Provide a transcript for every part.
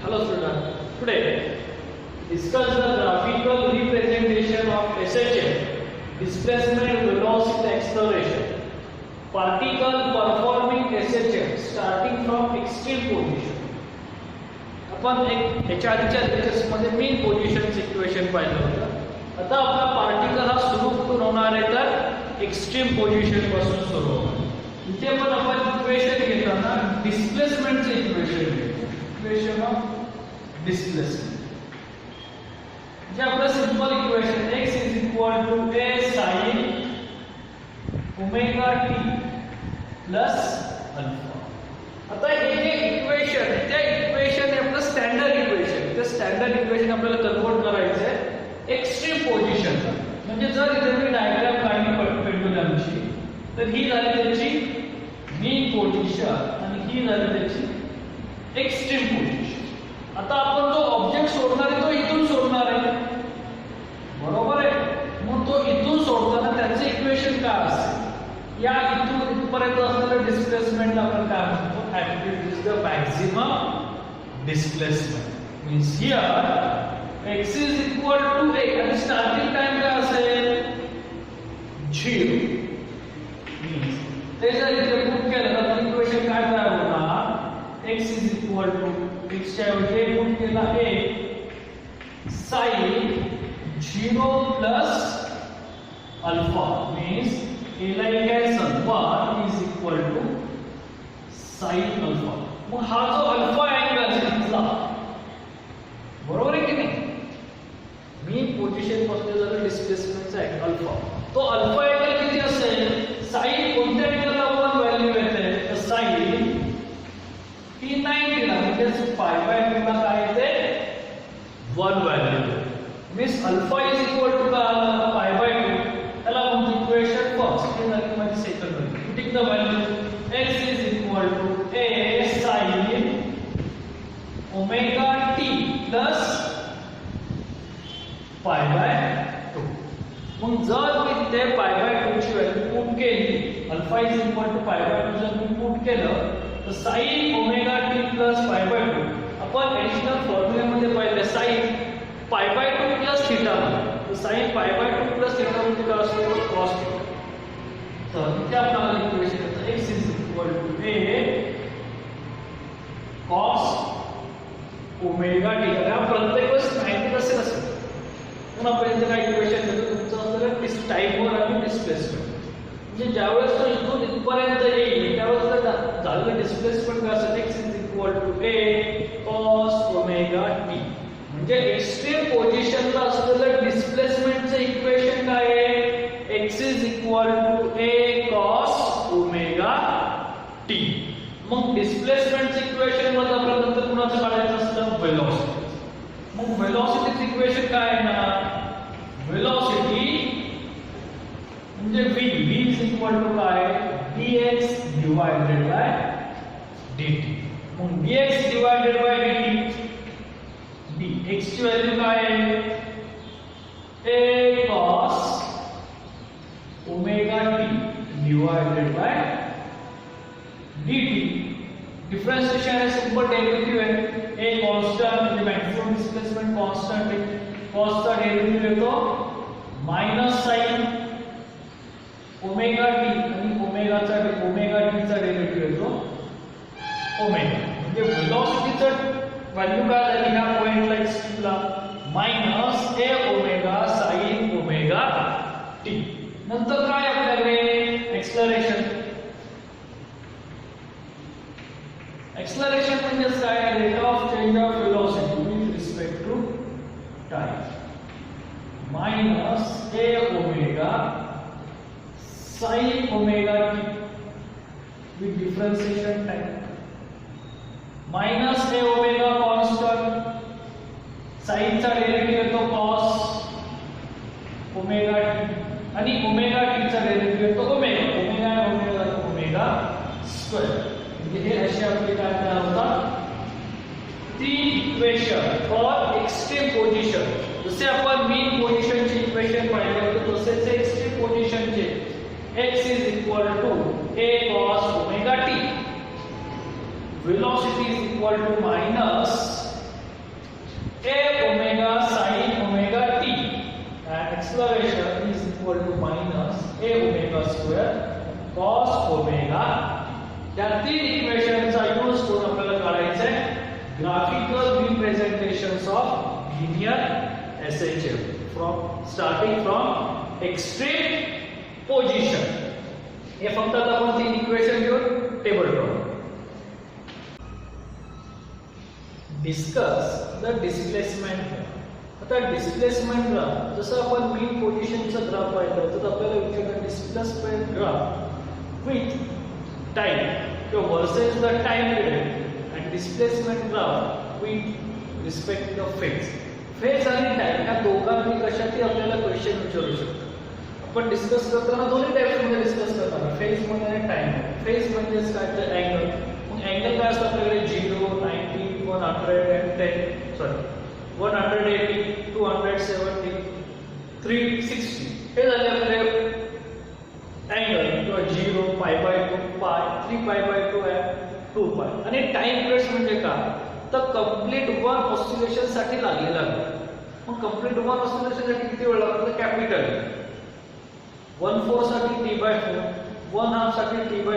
Hello student. Today discuss the graphical representation of SHM, displacement, velocity, acceleration. Particle performing SHM starting from extreme position. आपण एक याच्या आधीच्या lectures मध्ये मीन position equation पाहिलं होतं. आता आपला पार्टिकल हा सुरू कुठून होणार आहे तर एक्स्ट्रीम पोझिशन पासून सुरू होणार. इथे पण आपण इक्वेशन घेताना डिस्प्लेसमेंटचे इक्वेशन घेतो. इक्वेशन ऑफ डिस्प्लेसमेंट जे आपलं simple equation x is equal to a sin omega t plus alpha. आता हे जे इक्वेशन आहे त्या इक्वेशन हे आपलं स्टँडर्ड इक्वेशन. ते स्टँडर्ड इक्वेशन आपल्याला कन्वर्ट करायचं आहे एक्स्ट्रीम पोझिशनला. म्हणजे जर इथे मी डायग्राम काढली पेंडुलमची तर ही झाली त्याची मीन पोझिशन आणि ही झाली त्याची एक्स्ट्रीम पोझिशन. आता आपण जो ऑब्जेक्ट सोडणार आहे तो इथून सोडणार आहे, बरोबर आहे. मग तो इथून सोडताना त्याचं इक्वेशन काय असेल, या इथून इथपर्यंत असलेलं डिस्प्लेसमेंट आपण काय म्हणतो, active is the maximum displacement. Means here x is equal to a आणि स्टार्टिंग टाइम काय असेल 0. ते जर इथे पुट केलं तर इक्वेशन काय तयार होणार, x is equal to x च्या ऐवजी पुट केला a sin 0 plus alpha. Means a ला cancel 1 is equal to sin alpha. मग हा जो अल्फा अँगल आहे इथला, बरोबर आहे की नाही, मीन पोझिशन पासून जर डिस्प्लेसमेंटचा आहे अल्फा, तो अल्फा अँगल किती असेल, sin कोणत्या अँगलला 1 व्हॅल्यू येते तर sin ही 90 ला म्हणजे पाय बाय 2 ला काय येते 1 value. Means alpha is equal to काय पाय बाय 2. त्याला म्हणतो इक्वेशन फर्स्ट. हे झाली माझी second. Putting the value x is equal to a sin omega t plus pi by 2. मग जर मी ते पाय बाय 2 ची व्हॅल्यू पुट केली, alpha is equal to pi by 2 जर मी पुट केलं तर sin omega t plus pi by 2 आपण एडिशनल फॉर्म्युल्यामध्ये पाहिले sin pi by 2 plus theta. तर sin pi by 2 plus theta म्हणजे काय असतो cos थीटा. तर इथे आपल्याला इक्वेशन येतं x is equal to a cos omega t. या प्रत्येक वेळेस 90 असेल असेल. म्हणून आपण इथे काय इक्वेशन घेतो, तुमचं असलेलं टाइमवर आणि डिस्प्लेसमेंट. म्हणजे ज्यावेळेस तो इथून इथपर्यंत येईल त्यावेळेस झालेलं डिस्प्लेसमेंट काय असेल, x is equal to a cos omega t. म्हणजे एक्स्ट्रीम पोझिशनला असलेलं डिस्प्लेसमेंटचं इक्वेशन काय आहे, x is equal to a cos omega t. मग डिस्प्लेसमेंटचं इक्वेशन मध्ये आपल्याला नंतर कुणाचं काढायचं असतं, वेलोसिटी. मग वेलोसिटीचं इक्वेशन काय आहे ना, वेलोसिटी म्हणजे v इज इक्वल टू काय dx डिवाइडेड बाय dt. मग dx divided by dt, dx ची व्हॅल्यू काय आहे a cos omega t divided by dt. Differentiation है सिंपल डेरिवेटिव है, a कांस्टेंट म्हणजे मॅक्सिमम डिस्प्लेसमेंट कांस्टेंट है. cos चा डेरिवेटिव येतो मायनस sin ओमेगा t आणि ओमेगा t चा डेरिवेटिव येतो ओमेगा. म्हणजे वेलोसिटीचं व्हॅल्यू काय झाली ह्या पॉइंटला एक्स्ट्रीमला minus a omega sin omega t. नंतर काय आपल्याकडे एक्सेलरेशन. एक्सेलरेशन म्हणजे काय, rate of change of velocity with respect to time minus a omega sin omega t with differentiation time minus a omega constant, sin चा derivative येतो cos omega t आणि omega t चा derivative येतो omega square. म्हणजे हे असे आपले काय तयार होतात तीन इक्वेशन फॉर एक्स्ट्रीम पोझिशन. जसे आपण मीन पोझिशनची इक्वेशन पाहिले होते तसेच extreme पोझिशनचे x is equal to a cos omega t. Velocity is equal to minus a omega square cos omega या तीन इक्वेशनचा यूज करून आपल्याला काढायचं आहे graphical representations of linear SHF starting from extreme position. हे फक्त आता आपण तीन इक्वेशन घेऊन table draw discuss the displacement. आता डिस्प्लेसमेंट ग्राफ जसं आपण मीन पोझिशनचा ग्राफ पाहिलं तर आपल्याला विचारलं डिस्प्लेसमेंट ग्राफ विथ टाइम किंवा versus the time period and displacement graph with respect the phase. Phase आणि टाइम या दोघांनी कशातही आपल्याला क्वेश्चन विचारू शकतो. आपण डिस्कस करताना दोन्ही टाइप्स मध्ये डिस्कस करणार फेज मध्ये आणि टाइम. फेज म्हणजे काय तर अँगल. मग अँगल काय असतं आपल्याकडे 0 90 110 सॉरी 180 270 360 हे झाले आपले अँगल किंवा 0 π/2 π 3π/2 आहे 2π. आणि टाइम पिरियड्स म्हणजे काय तर कंप्लीट वन ऑसिलेशन साठी लागलेला आहे. मग कंप्लीट वन ऑसिलेशन साठी किती वेळ लागतो कॅपिटल 1/4 साठी T/4 1/2 साठी T/2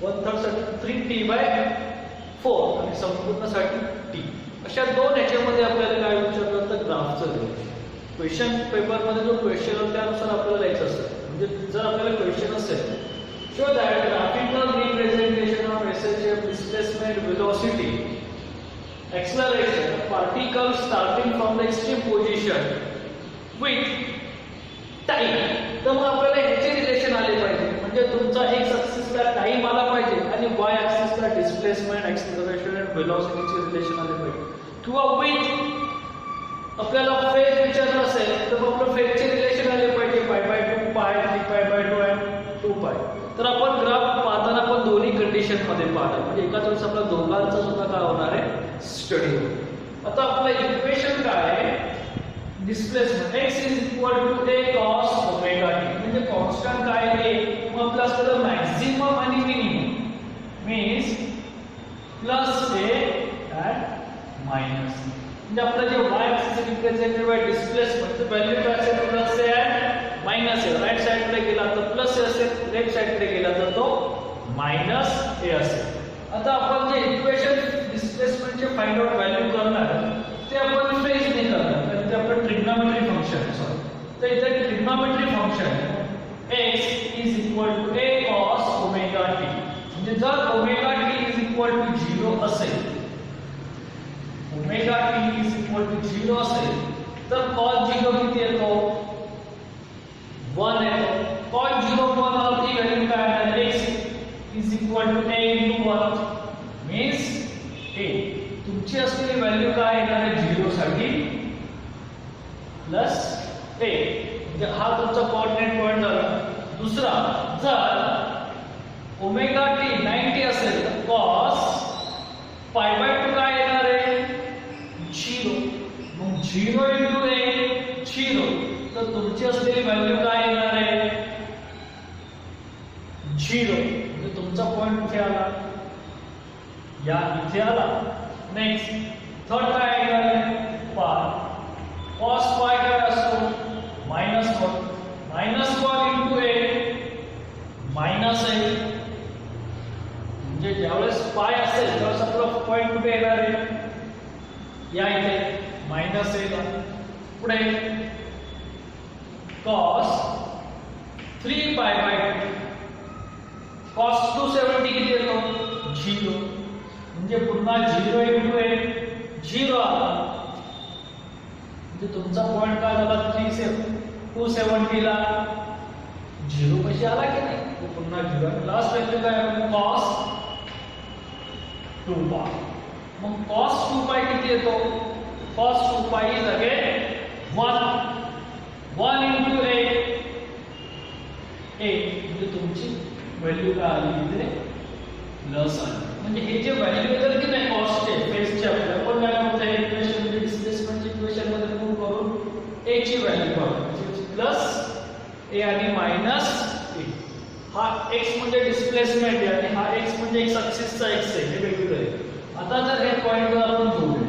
1/3 साठी 3T/4 आणि संपूर्णसाठी T. अशा दोन याच्यामध्ये आपल्याला काय विचारलं तर ग्राफचं क्वेश्चन पेपर मध्ये जो क्वेश्चन आहे त्यानुसार आपल्याला लिहायचं असतं. म्हणजे जर आपल्याला क्वेश्चन असेल show that graphical representation of SHF displacement velocity acceleration of particle starting from the extreme position with time. तर मग आपल्याला ह्याचे रिलेशन आले पाहिजे. म्हणजे तुमचा एक्स ऍक्सिसला टाइम आला पाहिजे आणि वाय ऍक्सिसला डिस्प्लेसमेंट एक्सेलरेशन आणि वेलोसिटीचे रिलेशन आले पाहिजे. किंवा विथ आपल्याला फेज विचारलं असेल तर आपलं फेजचे रिलेशन आले पाहिजे π/2 π 3π/2 आणि 2π. तर आपण ग्राफ पाहताना पण दोन्ही कंडिशन मध्ये पाहणार. म्हणजे एकाच वेळेस आपल्या दोघांचा सुद्धा काय होणार आहे स्टडी. आता आपलं इक्वेशन काय आहे displacement x a cos omega t. म्हणजे कॉन्स्टंट काय आहे मग आपलं असतं मॅक्सिमम आणि minimum means plus a and minus. म्हणजे आपलं जे y axis represented by displacement तर व्हॅल्यू काय असेल plus a and minus a. Right साइडकडे गेला तर प्लस a असेल लेफ्ट साइडकडे गेला तर तो मायनस a असेल. आता आपण जे इक्वेशन डिस्प्लेसमेंटचे फाइंड आउट व्हॅल्यू करणार ते आपण फेज ने करणार कारण ते आपण ट्रिग्नोमेट्री फंक्शन सॉरी. तर इथे trigonometry function x a cos omega t. म्हणजे जर ओमेगा t 0 असेल ओमेगा t 0 असेल तर cos 0 किती येतो 1 येतो. cos 0 1 वरती व्हॅल्यू काय आहे x a into 1 means a. तुमची असलेली व्हॅल्यू काय येणार आहे 0 साठी प्लस a. म्हणजे हा तुमचा कोऑर्डिनेट पॉइंट झाला. दुसरा जर ओमेगा t 90 असेल तर cos π/2 काय येणार आहे 0. मग 0 into a 0 तर तुमची असलेली व्हॅल्यू काय येणार आहे 0. म्हणजे तुमचा पॉइंट कुठे आला या इथे आला. नेक्स्ट थर्ड काय येणार आहे पाय. cos पाय काय असतो -1 -1 into a -a. म्हणजे ज्यावेळेस पाय असेल त्यावेळेस आपला पॉइंट कुठे येणार आहे या इथे -a ला. पुढे cos 3π/2 cos 270 किती येतो 0. म्हणजे पुन्हा 0 into a 0 आला. म्हणजे तुमचा पॉइंट काय झाला 270 ला 0 कशी आला की नाही तो पुन्हा 0. लास्ट व्हॅल्यू काय आहे cos 2π. मग cos 2π किती येतो cos 2π is again 1 into a. म्हणजे तुमची व्हॅल्यू काय आली इथे प्लस आली. म्हणजे हे जे व्हॅल्यू येतात की नाही कॉस्टचे फेजचे आपल्याला पण काय होतं हे इक्वेशन म्हणजे डिस्प्लेसमेंटची इक्वेशन मध्ये मूव करून a ची व्हॅल्यू काढू प्लस a आणि मायनस a. हा x म्हणजे डिस्प्लेसमेंट आहे आणि हा x म्हणजे x ऍक्सिसचा x आहे हे वेगवेगळे आहे. आता जर हे पॉइंट जर आपण जोडले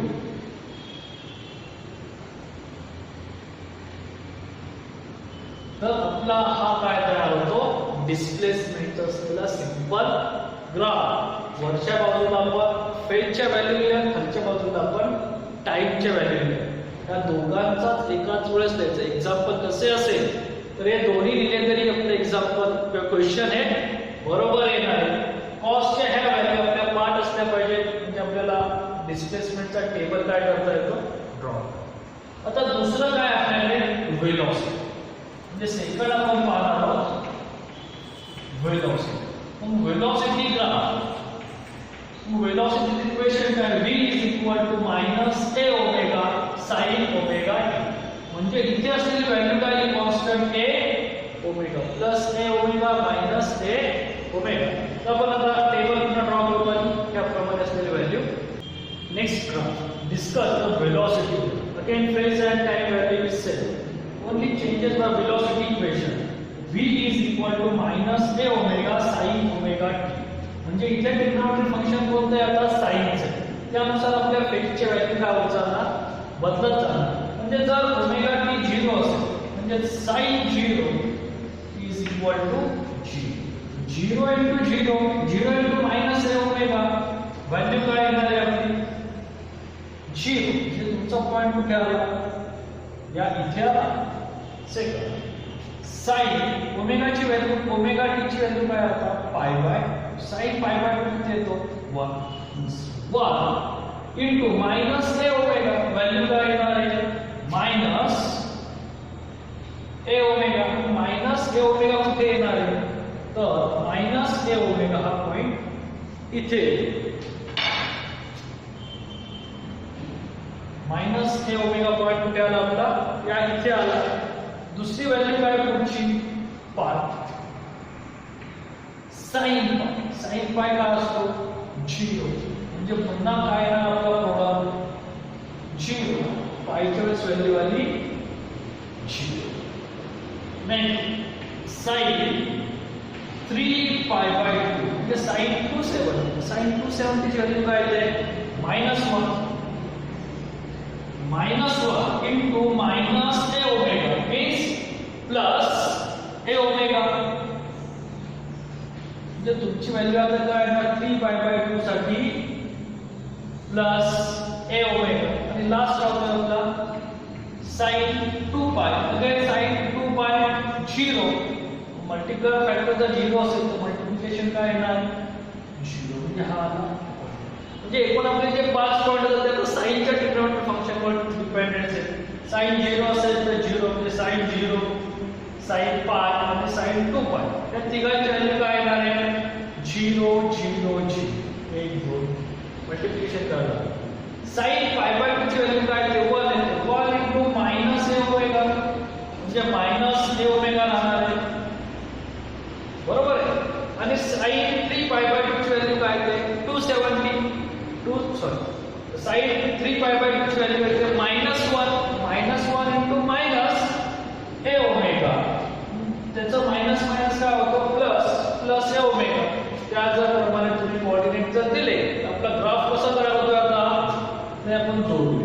तर आपला हा काय तयार डिस्प्लेसमेंट असलेला सिंपल ग्राफ. वरच्या बाजूला आपण फेजच्या व्हॅल्यू लिहिल्या, खालच्या बाजूला आपण टाइमच्या व्हॅल्यू लिहिल्या. या दोघांचाच एकाच वेळेस द्यायचं. एक्झाम्पल कसे असेल तर हे दोन्ही लिहिले तरी आपलं एक्झाम्पल किंवा क्वेश्चन हे बरोबर येणार आहे. कॉस्टच्या ह्या व्हॅल्यू आपल्या पाठ असल्या पाहिजे, म्हणजे आपल्याला डिस्प्लेसमेंटचा टेबल काय करता येतो, ड्रॉ. आता दुसरं काय आपल्याकडे व्हेलॉसिटी, म्हणजे सेकंड आपण पाहणार आहोत व्हेलॉसिटी. मग व्हेलॉसिटी ग्राफ, व्हेलॉसिटी इक्वेशन काय, v - a omega sin omega t. म्हणजे इथे असलेली व्हॅल्यू काय, constant a omega plus a omega minus a omega. तर आपण आता टेबल पुन्हा ड्रॉ करू आणि त्याप्रमाणे असलेली value. Next graph, discuss the velocity. Again phase and time value is same. Only changes the velocity equation. v = -a omega sin omega t. म्हणजे इथे ट्रिग्नोमेट्रिक फंक्शन कोणतं आहे आता, साइनचं आहे. त्यानुसार आपल्या फेजची व्हॅल्यू काय होत जाणार, बदलत जाणार. म्हणजे जर ओमेगा t 0 असेल म्हणजे sin 0 is equal to 0 into 0 0 into -a omega, value काय येणार आहे आपली 0. म्हणजे तुमचा पॉइंट कुठे आला, या इथे आला. सेकंड sin ओमेगाची व्हॅल्यू, ओमेगा t ची व्हॅल्यू काय आता pi by sin pi bye किती येतो 1 into -a ओमेगा, व्हॅल्यू काय येणार आहे minus a omega. -a omega कुठे येणार आहे, तर -a ओमेगा हा पॉइंट इथे, -a ओमेगा पॉइंट कुठे आला आपला, या इथे आला. दुसरी व्हॅल्यू काय पुढची पाय, sin पाय काय असतो 0. म्हणजे पुन्हा काय ना आपला प्रॉब्लेम 0, पायच्या वेळेस व्हॅल्यू आली 0. नेक्स्ट sin 3π/2 म्हणजे sin 270 ची व्हॅल्यू काय आहे -1 into -a omega means plus a omega. म्हणजे तुमची व्हॅल्यू आता काय आहे 3π/2 साठी प्लस a ओमेगा. आणि लास्ट आपला sin 2π, again sin 2π 0. Multiplier factor जर 0 असेल तर मल्टिप्लिकेशन काय येणार 0. म्हणजे हा आला. म्हणजे एकूण आपले जे 5 पॉइंट होते ते साइनच्या ट्रिग्नोमेट्रिक फंक्शनवर डिपेंडन्स आहे. sin 0 असेल तर 0 म्हणजे sin 0, sin π आणि sin 2π. या तिघांची व्हॅल्यू काय येणार आहे 0 0 0 1 2. मल्टिप्लिकेशन करा. sin π/2 ची व्हॅल्यू काय ते 1 आहे. 1 into -a ओमेगा म्हणजे -a ओमेगा राहणार आहे, बरोबर आहे. आणि sin 3π/2 ची व्हॅल्यू काय ते 270 sin 3π/2 ची व्हॅल्यू येते -1 into -a ओमेगा. त्याचं मायनस काय होतं प्लस a ओमेगा. त्या जर प्रमाणे तुम्ही कोऑर्डिनेट जर दिले तर आपला ग्राफ कसा तयार होतो आता ते आपण जोडू.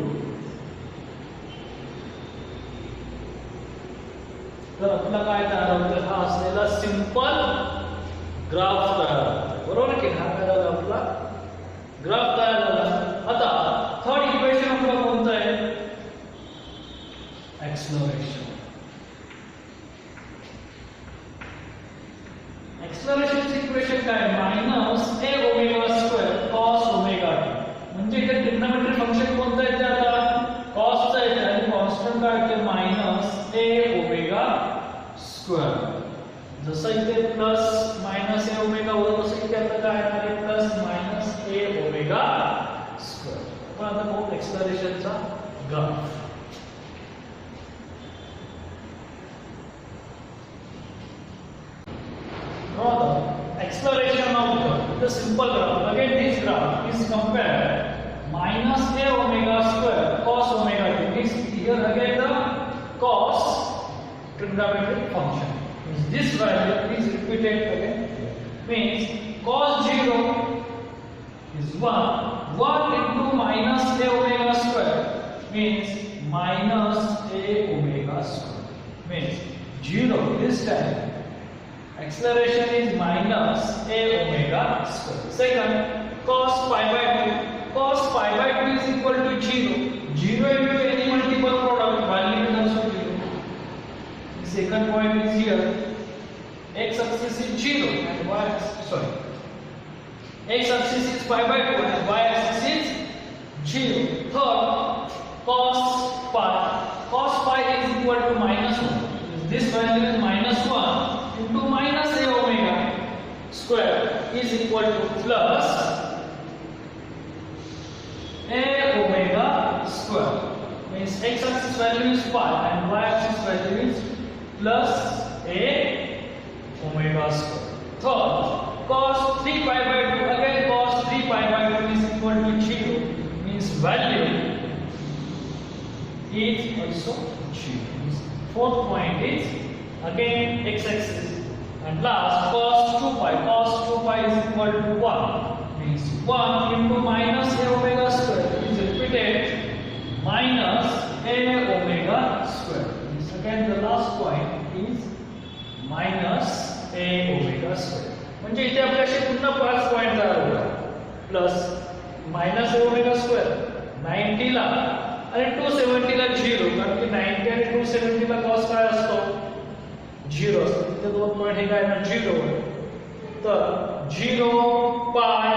तर आपला काय तयार होतं, हा असलेला सिंपल ग्राफ तयार होतो, बरोबर की. हा काय झाला आपला ग्राफ तयार झाला. आता थर्ड इक्वेशन आपलं कोणतं आहे, एक्सलरेशन. एक्सलरेशनचं इक्वेशन काय, -a omega square cos omega t. म्हणजे इथे ट्रिग्नोमेट्रिक फंक्शन कोणतं आहे ते आता cosचं आहे आणि कॉन्स्टंट काय आहे -a ओमेगा स्क्वेअर. जसं इथे प्लस -a ओमेगा होतं तसं इथे आता काय आहे प्लस -a ओमेगा स्क्वेअर. पण आता बघू एक्सलरेशनचा graph. Draw the acceleration of the simple graph. Again, this graph is compared -a omega square cos omega t. Means here again the cos trigonometric function. Means this value is repeated again. Means cos 0 is 1. 1 into -a omega square means -a omega square. Means 0 this time acceleration is minus a omega square. Second, cos pi by 2. Cos pi by 2 is equal to 0. 0 into any multiple product, value is also 0. The second point is here. X axis is 0 and y axis, sorry. X axis is pi by 2 and y axis is 0. Third, cos pi. Cos pi is equal to minus 1. This value is minus 1 into minus a omega square is equal to plus a omega square. Means x axis value is pi and y axis value is plus a omega square. Third, cos 3 pi by 2. Again, cos 3 pi by 2 is equal to 0. Means value is also 0. Fourth point is again x axis. And last, cos 2 pi. Cos 2 pi is equal to 1. Means 1 into minus a omega square is repeated minus a omega square. Means again the last point is minus a omega square. म्हणजे इथे आपल्याशी पुन्हा 5 point तयार होतात. Plus minus a omega square 90 ला आणि 270 ला 0, कारण की 90 आणि 270 ला cos काय असतो 0 असतो. इथे दोन पॉइंट हे काय ना 0. तर 0 पाय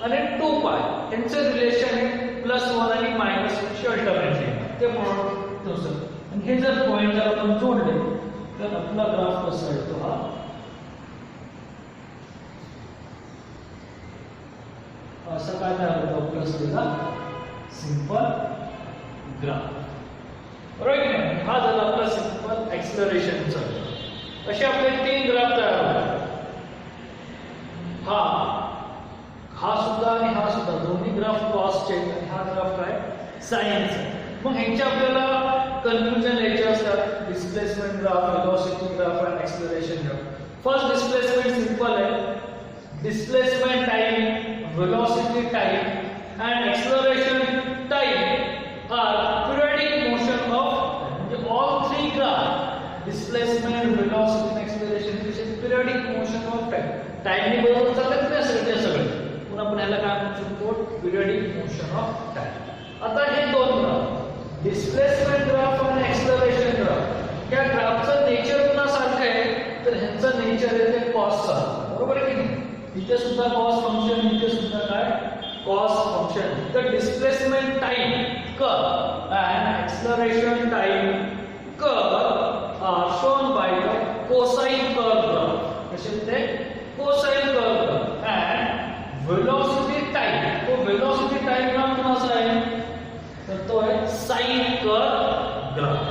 आणि 2 पाय यांचं रिलेशन आहे +1 आणि -1 ची अल्टरनेटली ते प्रोडक्ट तसं. आणि हे जर पॉइंट जर आपण जोडले तर आपला ग्राफ कसा येतो हा असा काय तयार होतो आपला असलेला सिंपल ग्राफ. बरोबर की नाही. हा झाला आपला सिंपल एक्सेलरेशनचा. असे आपले 3 ग्राफ तयार होतात. हा सुद्धा आणि हा सुद्धा दोन्ही ग्राफ कॉसचे आणि हा ग्राफ काय साइनचा. मग ह्यांचे आपल्याला कन्क्लुजन यायचे असतात. डिस्प्लेसमेंट ग्राफ, वेलोसिटी ग्राफ आणि acceleration graph. First displacement simple आहे. Displacement time, velocity time and acceleration time are periodic motion of all 3 graph displacement, velocity and acceleration which is periodic motion of time. Time ने बरोबर चालत नाही सगळे सगळे. पुन्हा आपण ह्याला काय म्हणू शकतो periodic motion of time. आता हे दोन ग्राफ डिस्प्लेसमेंट ग्राफ आणि एक्सेलरेशन ग्राफ या ग्राफचं नेचर पुन्हा सारखं आहे. तर ह्याचं नेचर आहे ते कॉसचा. बरोबर आहे की नाही. इथे सुद्धा कॉस फंक्शन, इथे सुद्धा काय कॉस फंक्शन. तर displacement time curve and acceleration time curve are shown by the cosine curve graph. कसे ते cosine curve graph and velocity time. तो velocity time ग्राफ कोणाचा आहे तर तो आहे sine curve graph.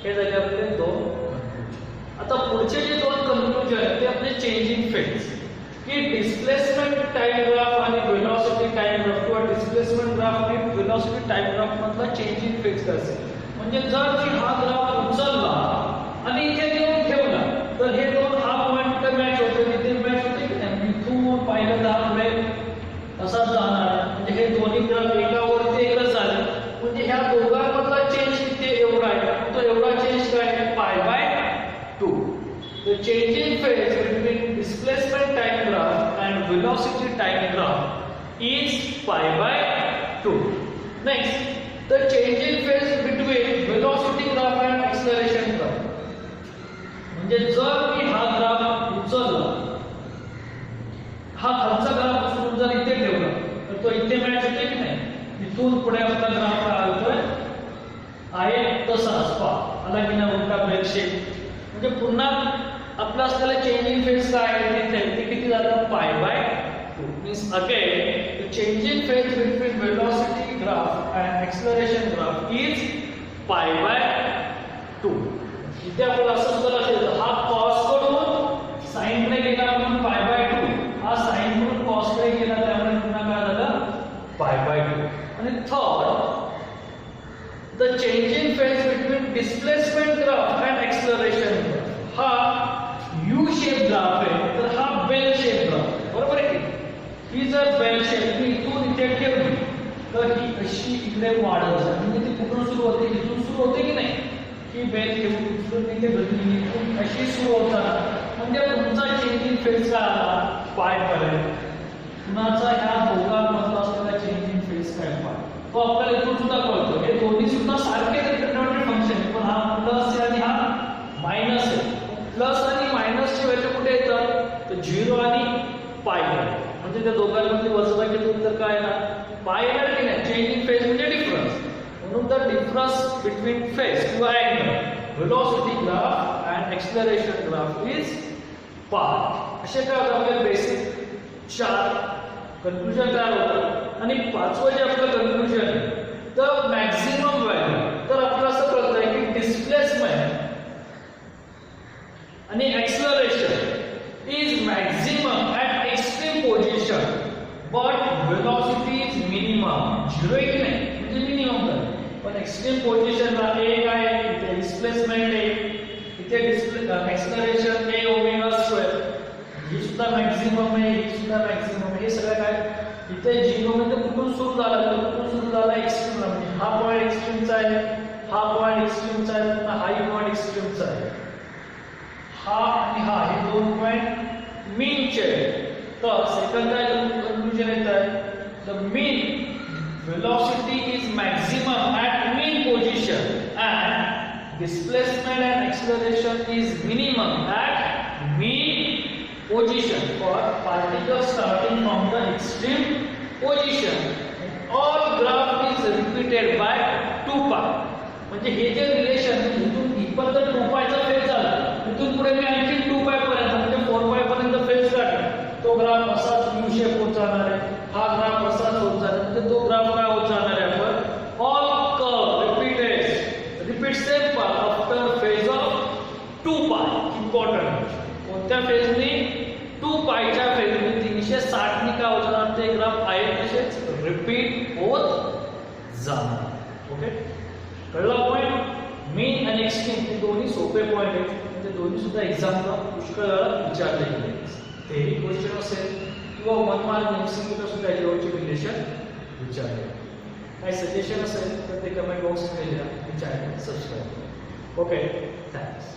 हे झाले आपले दोन. आता पुढचे जे दोन कन्क्लुजन आहेत ते आपले चेंजिंग फेज की डिस्प्लेसमेंट टाइम ग्राफ आणि वेलोसिटी टाइम ग्राफ किंवा डिस्प्लेसमेंट ग्राफ आणि वेलोसिटी टाइम ग्राफ मधला चेंजिंग फेज काय असेल. म्हणजे जर मी हा ग्राफ उचलला आणि इथे घेऊन ठेवला तर हे दोन हा पॉइंट तर मॅच होते, इथे मॅच होते की नाही. इथून पाहिलं तर आपले असाच जाणार. म्हणजे हे दोन्ही ग्राफ एकावरती एकच झाले. म्हणजे ह्या दोघांमधला चेंज किती एवढा आहे. तो एवढा चेंज काय आहे π/2. The changing phase between displacement time graph and velocity time graph is π/2. Next, the changing phase between velocity graph and acceleration graph. म्हणजे जर मी हा ग्राफ उचलला, हा खालचा ग्राफ उचलून जर इथे ठेवला तर तो इथे मॅच होते की नाही. इथून पुढे आपला ग्राफ काय होतोय आहे तसाच पहा आला की नाही उलटा ब्रेक शेप. म्हणजे पुन्हा आपला असलेला चेंजिंग फेज काय आहे ते किती झालं π/2. Means again the changing phase between velocity graph and acceleration graph is π/2. इथे आपल्याला असं सुद्धा लक्षात हा कॉस कडून साइन कडे गेला म्हणून π/2. हा साइन कडून कॉस कडे गेला त्यामुळे पुन्हा काय झालं π/2. आणि third the changing phase between displacement graph and acceleration graph. हा यू शेप ग्राफ आहे तर हा बेल शेप ग्राफ. बरोबर आहे की ही जर बेल शेप मी इथून इथे ठेवली तर ही अशी इकडे वाढत जाते. म्हणजे ती कुठून सुरू होते, इथून सुरू होते की नाही. ही बेल घेऊन इथून इथे बदलली, इथून अशी सुरू होतात म्हणजे तुमचा चेंज इन फेज काय आला पाय पर्यंत, कुणाचा ह्या दोघांमधला असलेला चेंज इन फेज काय पाय, तो आपल्याला इथून सुद्धा कळतो. हे दोन्ही सुद्धा सारखेच डिपेंडंट फंक्शन, पण हा प्लस आहे आणि हा मायनस आहे. प्लस आणि मायनसची व्हॅल्यू कुठे येतात, तर 0 आणि पाय, म्हणजे त्या दोघांमध्ये वजाबाकी तर काय येणार पाय येणार की नाही. चेंज इन फेज म्हणजे डिफरन्स, म्हणून द डिफरन्स बिटवीन फेज किंवा angle, velocity graph and acceleration graph is पाय. असे काय होतं आपले बेसिक 4 कन्क्लुजन तयार होतं. आणि पाचवं जे आपलं कन्क्लुजन आहे तर मॅक्झिमम व्हॅल्यू, तर आपल्याला असं कळतंय की डिस्प्लेसमेंट आणि acceleration is maximum at extreme position but velocity is minimum. 0 आहे की नाही म्हणजे मिनिमम आहे, पण एक्स्ट्रीम पोझिशनला एक आहे, इथे डिस्प्लेसमेंट आहे, इथे एक्सेलरेशन a ओमेगा स्क्वेअर, ही सुद्धा मॅक्झिमम आहे, ही सुद्धा मॅक्झिमम आहे. हे सगळं काय इथे 0 म्हणजे कुठून सुरू झाला, तर कुठून सुरू झाला एक्स्ट्रीमला, म्हणजे हा पॉइंट एक्स्ट्रीमचा आहे, हा पॉइंट एक्स्ट्रीमचा आहे, पुन्हा हाही पॉइंट एक्स्ट्रीमचा आहे. हा आणि हा हे दोन पॉइंट मीनचे आहेत. तर सेकंड काय कन्क्लुजन येत आहे, the mean velocity is maximum at mean position and displacement and acceleration is minimum at mean position for particles starting from the extreme position. All graph is repeated by 2 pi. म्हणजे हे जे relation इथून इथपर्यंत 2 पाय चा phase झाला, इथून पुढे मी आणखी 2 पाय पर्यंत म्हणजे 4 पाय पर्यंत फेज काढला, तो ग्राफ असाच यू शेप होत जाणार आहे, हा ग्राफ असाच होत जाणार, म्हणजे तो ग्राफ काय होत जाणार आहे आपण all curve repeat same path after phase of 2 पाय. इम्पॉर्टंट, कोणत्या फेजनी 2 पायच्या फेजनी 360 नी काय होत जाणार, ते ग्राफ आहे तसेच रिपीट होत जाणार. ओके, कळला पॉइंट. मेन आणि एक्स्ट्रीम हे दोन्ही सोपे पॉइंट आहेत, म्हणजे दोन्ही सुद्धा एक्झामला पुष्कळ वेळा विचारले गेले. तेही क्वेश्चन असेल किंवा मनमार्ग एमसीक्यूला सुद्धा याच्यावरची रिलेशन विचारले. काही सजेशन असेल तर ते कमेंट बॉक्समध्ये द्या, चॅनल सबस्क्राईब करा. Okay, thanks.